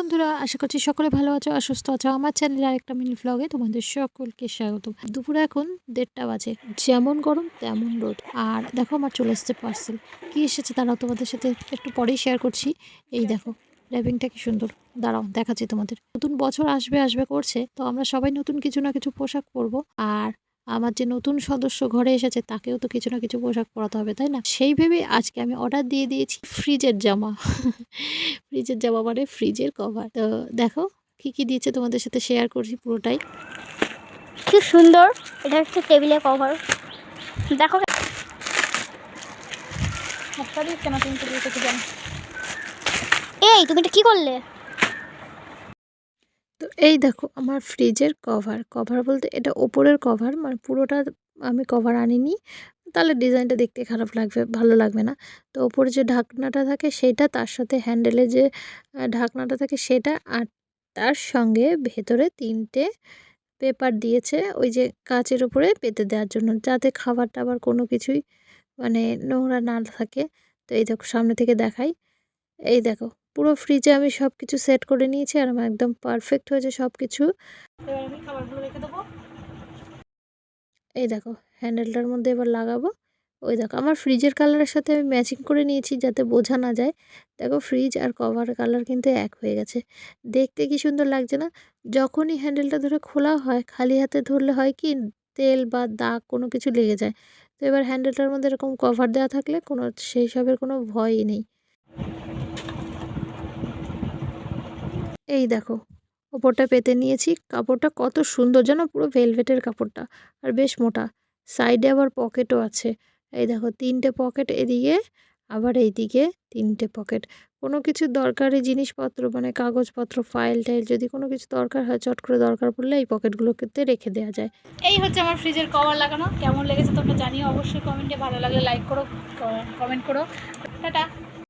বন্ধুরা, আশা করছি সকলে ভালো আছো আর সুস্থ আছো। আমার চ্যানেলে আরেকটা মিনি ভ্লগে তোমাদের সকলকে স্বাগত। দুপুরে এখন 1:30 বাজে, যেমন গরম তেমন রোদ। আর দেখো আমার চলে এসেছে পার্সেল। কি এসেছে দাঁড়াও, তোমাদের সাথে একটু পরেই শেয়ার করছি। এই দেখো র্যাপিংটা কি সুন্দর, দাঁড়াও দেখাচ্ছি তোমাদের। নতুন বছর আসবে আসবে করছে, তো আমরা সবাই নতুন কিছু না কিছু পোশাক পরবো। আর আমার যে নতুন সদস্য ঘরে এসেছে তাকেও তো কিছু না কিছু পোশাক পরাতে হবে, তাই না? সেই ভেবে আজকে আমি অর্ডার দিয়ে দিয়েছি ফ্রিজের জামা। ফ্রিজের জামা মানে ফ্রিজের কভার। তো দেখো কি কি দিয়েছে, তোমাদের সাথে শেয়ার করছি পুরোটাই। কি সুন্দর, এটা হচ্ছে টেবিলে কভার। দেখো এই তুমি এটা কি করলে? তো এই দেখো আমার ফ্রিজের কভার। কভার বলতে এটা ওপরের কভার, মানে পুরোটা আমি কভার আনিনি, তাহলে ডিজাইনটা দেখতে খারাপ লাগবে, ভালো লাগবে না। তো ওপরে যে ঢাকনাটা থাকে সেটা, তার সাথে হ্যান্ডেলে যে ঢাকনাটা থাকে সেটা, আর তার সঙ্গে ভেতরে 3টে পেপার দিয়েছে ওই যে কাচের উপরে পেতে দেওয়ার জন্য, যাতে খাবার টাবার কোনো কিছুই মানে নোংরা না থাকে। তো এই দেখো সামনে থেকে দেখাই, এই দেখো পুরো ফ্রিজে আমি সব কিছু সেট করে নিয়েছি আর আমার একদম পারফেক্ট হয়েছে সব কিছু। এবার আমি খাবারগুলো রেখে দেবো। এই দেখো হ্যান্ডেলটার মধ্যে এবার লাগাবো। ওই দেখো আমার ফ্রিজের কালারের সাথে আমি ম্যাচিং করে নিয়েছি যাতে বোঝা না যায়। দেখো ফ্রিজ আর কভার কালার কিন্তু এক হয়ে গেছে। দেখতে কি সুন্দর লাগছে না? যখনই হ্যান্ডেলটা ধরে খোলা হয়, খালি হাতে ধরলে হয় কি তেল বা দাগ কোনো কিছু লেগে যায়। তো এবার হ্যান্ডেলটার মধ্যে এরকম কভার দেওয়া থাকলে কোনো সেই সবের কোনো ভয়ই নেই। এই দেখো ওপরটা পেতে নিয়েছি। কাপড়টা কত সুন্দর যেন, পুরো ভেলভেটের কাপড়টা, আর বেশ মোটা। সাইডে আবার পকেটও আছে। এই দেখো 3টে পকেট এদিকে, আবার এইদিকে 3টে পকেট। কোনো কিছু দরকারি জিনিসপত্র মানে কাগজপত্র, ফাইল টাইল যদি কোনো কিছু দরকার হয়, চট করে দরকার পড়লে এই পকেটগুলোতে রেখে দেওয়া যায়। এই হচ্ছে আমার ফ্রিজের কভার লাগানো। কেমন লেগেছে তোমরা জানিও অবশ্যই কমেন্টে। ভালো লাগলে লাইক করো, কমেন্ট করো। টাটা।